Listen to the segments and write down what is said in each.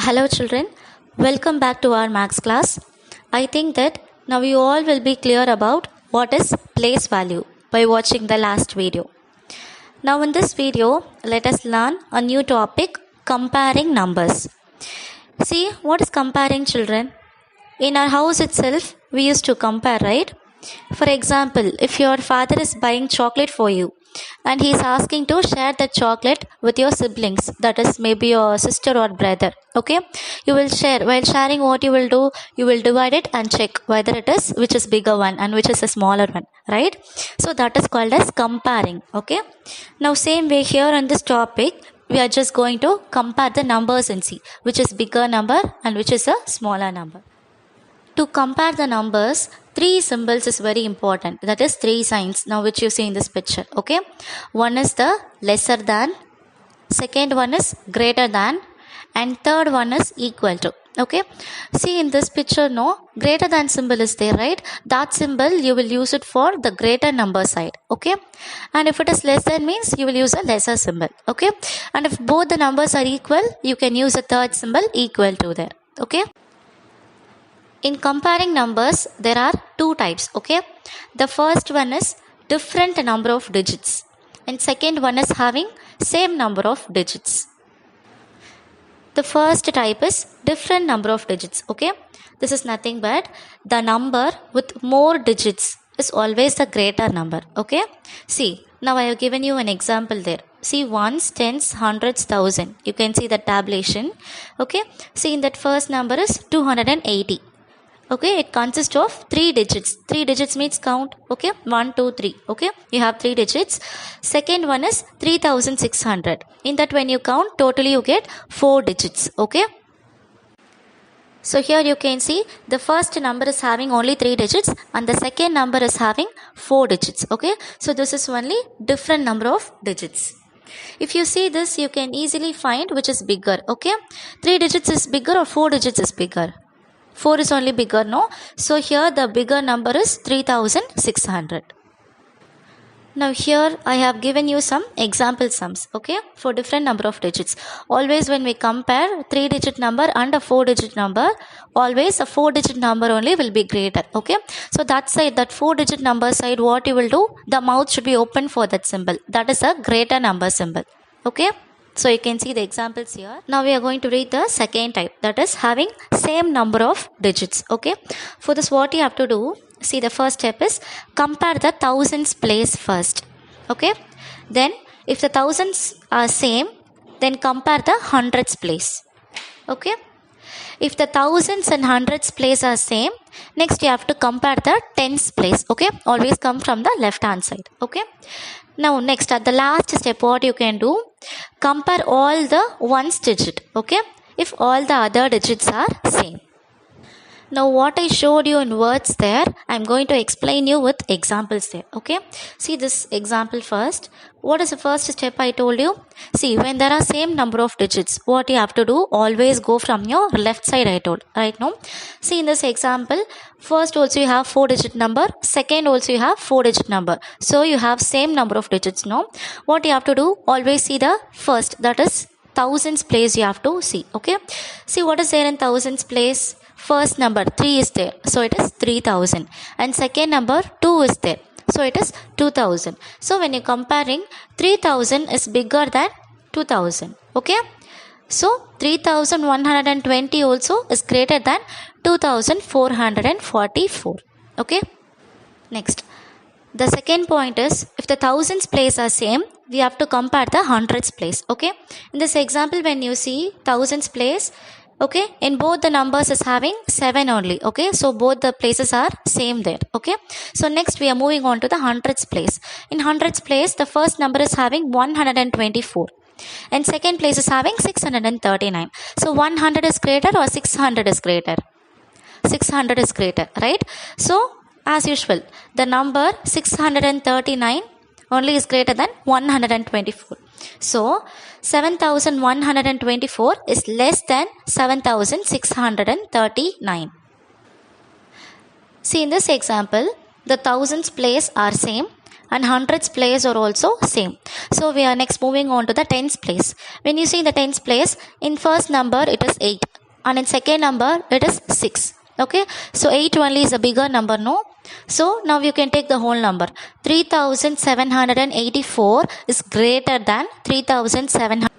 Hello children, welcome back to our maths class. I think that now you all will be clear about what is place value by watching the last video. Now in this video, let us learn a new topic, comparing numbers. See, what is comparing, children? In our house itself, we used to compare, right? For example, if your father is buying chocolate for you and he is asking to share that chocolate with your siblings, that is maybe your sister or brother, okay, you will share. While sharing, what you will do, you will divide it and check whether it is which is bigger one and which is a smaller one, right? So that is called as comparing. Okay, now same way here on this topic, we are just going to compare the numbers and see which is bigger number and which is a smaller number. To compare the numbers, three symbols is very important. That is three signs now which you see in this picture. Okay, one is the lesser than, second one is greater than, and third one is equal to. Okay, see in this picture, no, greater than symbol is there, right? That symbol you will use it for the greater number side. Okay, and if it is less than means you will use a lesser symbol. Okay, and if both the numbers are equal, you can use a third symbol equal to there. Okay, in comparing numbers, there are two types. Okay, the first one is different number of digits, and second one is having same number of digits. The first type is different number of digits. Okay, this is nothing but the number with more digits is always the greater number. Okay, see, now I have given you an example there. See, ones, tens, hundreds, thousand. You can see the tabulation. Okay, see in that first number is 280. Okay, it consists of 3 digits. 3 digits means count. Okay, 1, 2, 3. Okay, you have 3 digits. Second one is 3600. In that, when you count, totally you get 4 digits. Okay, so here you can see the first number is having only 3 digits and the second number is having 4 digits. Okay, so this is only different number of digits. If you see this, you can easily find which is bigger. Okay, 3 digits is bigger or 4 digits is bigger? 4 is only bigger, no? So here the bigger number is 3600. Now here I have given you some example sums, okay, for different number of digits. Always when we compare 3-digit number and a 4-digit number, always a 4-digit number only will be greater. Okay, so that side, that 4-digit number side, what you will do, the mouth should be open for that symbol. That is a greater number symbol. Okay, so you can see the examples here. Now we are going to read the second type, that is having same number of digits. Okay, for this what you have to do, see the first step is compare the thousands place first. Okay, then if the thousands are same, then compare the hundreds place. Okay, if the thousands and hundreds place are same, next you have to compare the tens place. Okay, always come from the left hand side. Okay, now next at the last step, what you can do, compare all the ones digit. Okay, if all the other digits are same. Now what I showed you in words there, I am going to explain you with examples there. Okay, see this example first. What is the first step I told you? See, when there are same number of digits, what you have to do, always go from your left side, I told, right? No, see in this example, first also you have 4-digit number, second also you have 4-digit number, so you have same number of digits. No, what you have to do, always see the first, that is thousands place you have to see. Okay, see what is there in thousands place. First number 3 is there, so it is 3000, and second number 2 is there, so it is 2000. So when you're comparing, 3000 is bigger than 2000. Okay, so 3120 also is greater than 2444. Okay, next, the second point is if the thousands place are same, we have to compare the hundreds place. Okay, in this example, when you see thousands place, okay, in both the numbers is having 7 only. Okay, so both the places are same there. Okay, so next we are moving on to the hundreds place. In hundreds place, the first number is having 124 and second place is having 639. So 100 is greater or 600 is greater? 600 is greater, right? So as usual, the number 639 only is greater than 124. So 7124 is less than 7639. See in this example, the thousands place are same and hundreds place are also same. So we are next moving on to the tens place. When you see the tens place, in first number it is 8. and in second number it is 6. Okay, so 8 only is a bigger number, no? So now you can take the whole number. 3784 is greater than 3700.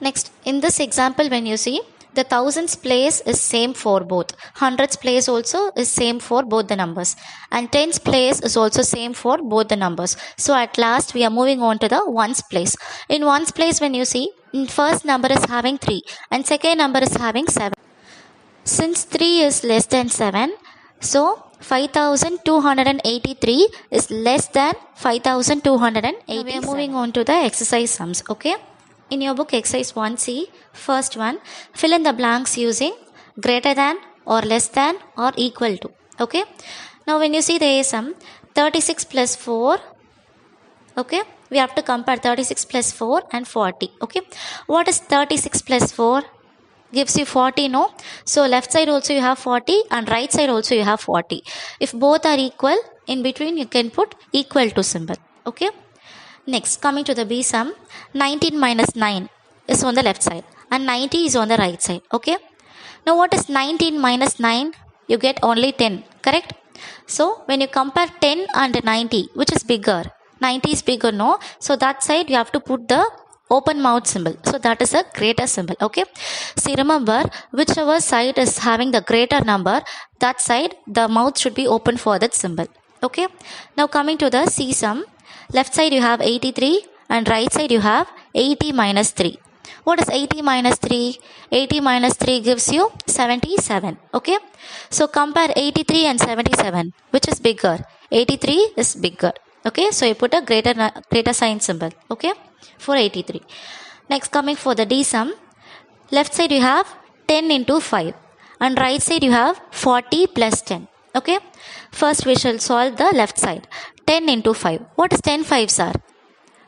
Next, in this example, when you see, the thousands place is same for both. Hundreds place also is same for both the numbers. And tens place is also same for both the numbers. So at last we are moving on to the ones place. In ones place, when you see, first number is having 3 and second number is having 7. Since 3 is less than 7, so 5283 is less than 5280. We are moving on to the exercise sums. Okay. In your book exercise 1C, first one, fill in the blanks using greater than or less than or equal to. Okay. Now when you see the A sum, 36 plus 4. Okay. We have to compare 36 plus 4 and 40. Okay. What is 36 plus 4? Gives you 40, no? So left side also you have 40 and right side also you have 40. If both are equal, in between you can put equal to symbol. Okay. Next, coming to the B sum, 19 minus 9 is on the left side and 90 is on the right side. Okay. Now what is 19 minus 9? You get only 10, correct? So when you compare 10 and 90, which is bigger? 90 is bigger, no? So that side you have to put the open mouth symbol. So that is a greater symbol. Okay. See, remember, whichever side is having the greater number, that side the mouth should be open for that symbol. Okay. Now coming to the C sum, left side you have 83 and right side you have 80 minus 3. What is 80 minus 3? 80 minus 3 gives you 77. Okay. So compare 83 and 77. Which is bigger? 83 is bigger. Okay. So you put a greater sign symbol. Okay. For 83. Next, coming for the D sum, left side you have 10 into 5 and right side you have 40 plus 10. Okay. First we shall solve the left side. 10 into 5. What is 10 5s are?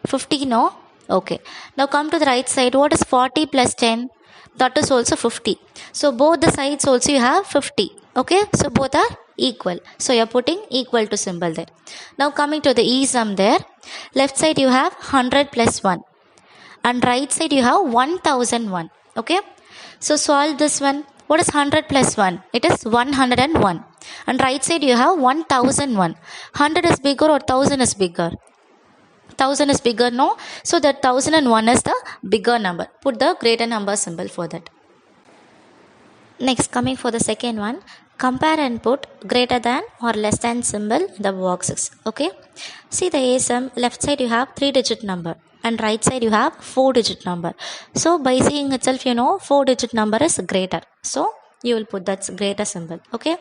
50, no? Okay. Now come to the right side. What is 40 plus 10? That is also 50. So both the sides also you have 50. Okay. So both are equal. So you are putting equal to symbol there. Now coming to the E sum there. Left side you have 100 plus 1. And right side you have 1001. Okay. So solve this one. What is 100 plus 1? It is 101. And right side you have 1001. 100 is bigger or 1000 is bigger? 1000 is bigger, no? So that 1001 is the bigger number. Put the greater number symbol for that. Next, coming for the second one, compare and put greater than or less than symbol in the boxes. Okay. See the A sum, left side you have 3-digit number and right side you have 4-digit number. So by seeing itself, you know 4-digit number is greater. So you will put that greater symbol. Okay.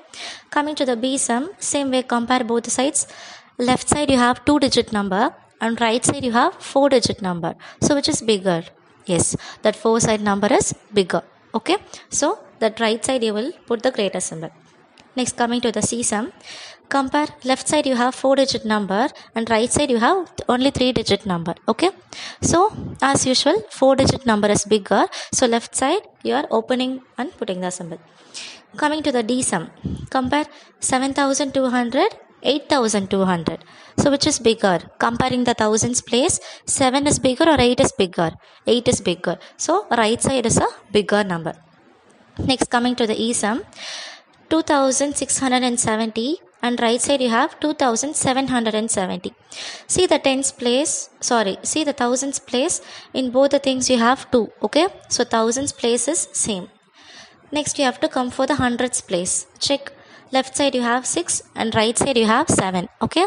Coming to the B sum, same way compare both sides. Left side you have 2-digit number and right side you have 4-digit number. So which is bigger? Yes, that 4 side number is bigger. Okay. So that right side you will put the greater symbol. Next, coming to the C sum, compare left side you have 4-digit number and right side you have only 3-digit number. Okay. So as usual 4-digit number is bigger. So left side you are opening and putting the symbol. Coming to the D sum, compare 7200, 8200. So which is bigger? Comparing the thousands place, 7 is bigger or 8 is bigger? 8 is bigger. So right side is a bigger number. Next, coming to the E sum, 2670 and right side you have 2770. See the tens place, see the thousands place. In both the things you have 2. Okay. So thousands place is same. Next you have to come for the hundreds place. Check. Left side you have 6 and right side you have 7. Okay.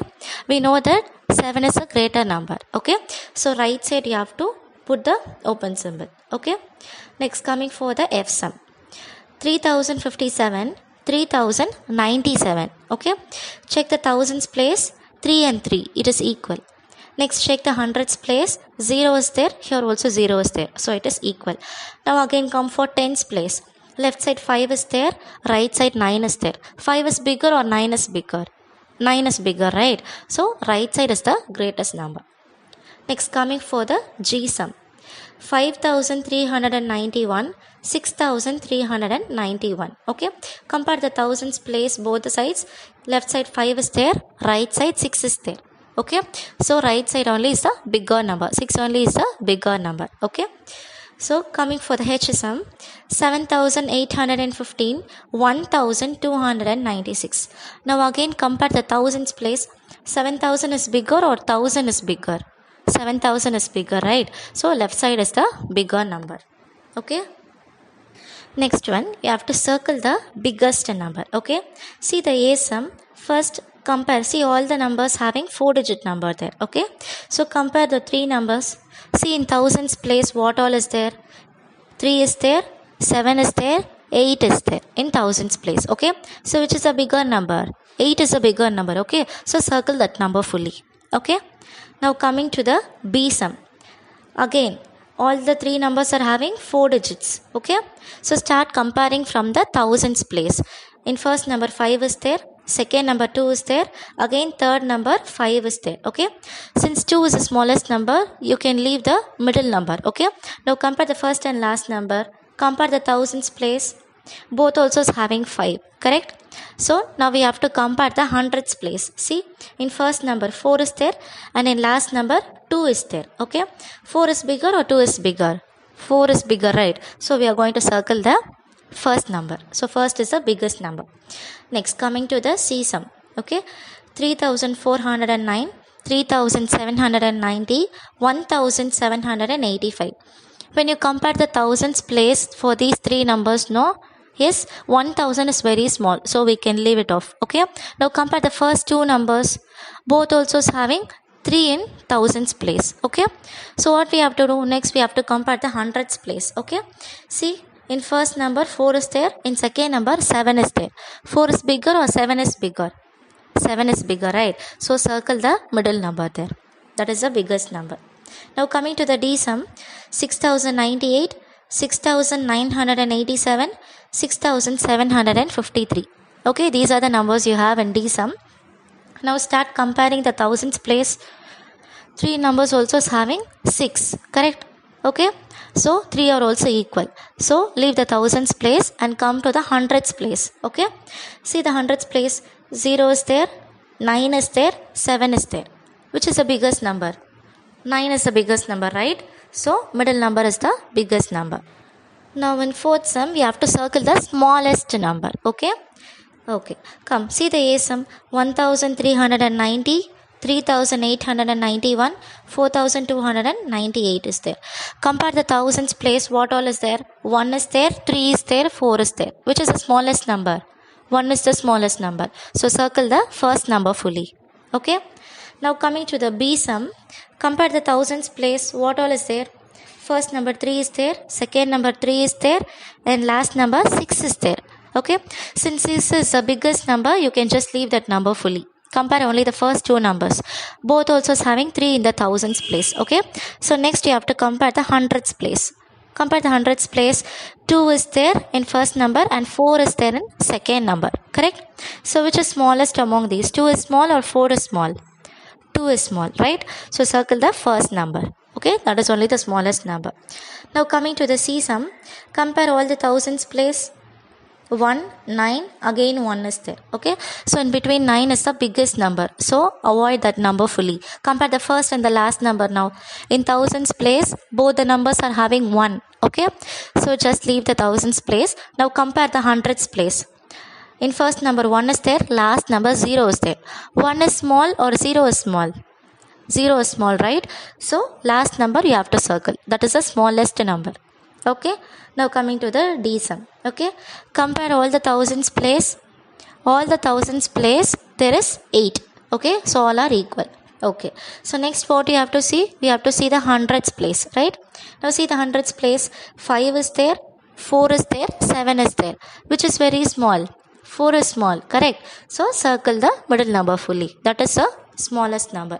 We know that 7 is a greater number. Okay. So right side you have to put the open symbol. Okay. Next, coming for the F sum, 3057, 3097. Okay. Check the thousands place, 3 and 3. It is equal. Next, check the hundreds place. 0 is there. Here also 0 is there. So it is equal. Now again come for tens place. Left side 5 is there. Right side 9 is there. 5 is bigger or 9 is bigger? 9 is bigger, right? So right side is the greatest number. Next, coming for the G sum, 5391, 6391. Okay. Compare the thousands place both the sides. Left side 5 is there. Right side 6 is there. Okay. So right side only is the bigger number. 6 only is the bigger number. Okay. So coming for the HSM, 7,815, 1,296. Now again compare the thousands place. 7,000 is bigger or 1,000 is bigger? 7,000 is bigger, right? So left side is the bigger number. Okay. Next one, you have to circle the biggest number. Okay. See the A sum. First compare. See all the numbers having 4-digit number there. Okay. So compare the three numbers. See in thousands place what all is there? 3 is there, 7 is there, 8 is there in thousands place. Okay. So which is a bigger number? 8 is a bigger number. Okay. So circle that number fully. Okay. Now coming to the B sum. Again, all the three numbers are having 4 digits. Okay. So start comparing from the thousands place. In first number 5 is there. Second number 2 is there. Again third number 5 is there. Okay. Since 2 is the smallest number, you can leave the middle number. Okay. Now compare the first and last number. Compare the thousands place. Both also is having 5. Correct. So now we have to compare the hundreds place. See, in first number 4 is there and in last number 2 is there. Okay. 4 is bigger or 2 is bigger? 4 is bigger, right? So we are going to circle the first number. So first is the biggest number. Next, coming to the C sum. Okay. 3,409, 3,790, 1,785. When you compare the thousands place for these three numbers, no? Yes, 1,000 is very small. So we can leave it off. Okay. Now compare the first two numbers. Both also is having 3 in thousands place. Okay. So what we have to do next? We have to compare the hundreds place. Okay. See. In first number 4 is there. In second number 7 is there. 4 is bigger or 7 is bigger? 7 is bigger, right? So circle the middle number there. That is the biggest number. Now coming to the D sum, 6,098, 6,987, 6,753. Okay, these are the numbers you have in D sum. Now start comparing the thousands place. Three numbers also is having 6. Correct? Okay. So 3 are also equal. So leave the thousands place and come to the hundreds place. Okay. See the hundreds place. 0 is there, 9 is there, 7 is there. Which is the biggest number? 9 is the biggest number, right? So middle number is the biggest number. Now in fourth sum, we have to circle the smallest number. Okay. Okay. Come see the A sum. 1,390. 3,891, 4,298 is there. Compare the thousands place. What all is there? 1 is there, 3 is there, 4 is there. Which is the smallest number? 1 is the smallest number. So circle the first number fully. Okay. Now coming to the B sum. Compare the thousands place. What all is there? First number 3 is there. Second number 3 is there. And last number 6 is there. Okay. Since this is the biggest number, you can just leave that number fully. Compare only the first two numbers. Both also is having 3 in the thousands place. Okay. So next you have to compare the hundreds place. Compare the hundreds place. 2 is there in first number and 4 is there in second number. Correct. So which is smallest among these? 2 is small or 4 is small? 2 is small, right? So circle the first number. Okay. That is only the smallest number. Now coming to the C sum. Compare all the thousands place. 1, 9, again 1 is there. Okay. So in between 9 is the biggest number. So avoid that number fully. Compare the first and the last number now. In thousands place, both the numbers are having 1. Okay. So just leave the thousands place. Now compare the hundreds place. In first number 1 is there, last number 0 is there. 1 is small or 0 is small? 0 is small, right? So last number you have to circle. That is the smallest number. Okay. Now coming to the D sum. Okay. Compare all the thousands place. All the thousands place, there is 8. Okay. So all are equal. Okay. So next what you have to see? We have to see the hundreds place, right? Now see the hundreds place. 5 is there, 4 is there, 7 is there. Which is very small? 4 is small. Correct. So circle the middle number fully. That is the smallest number.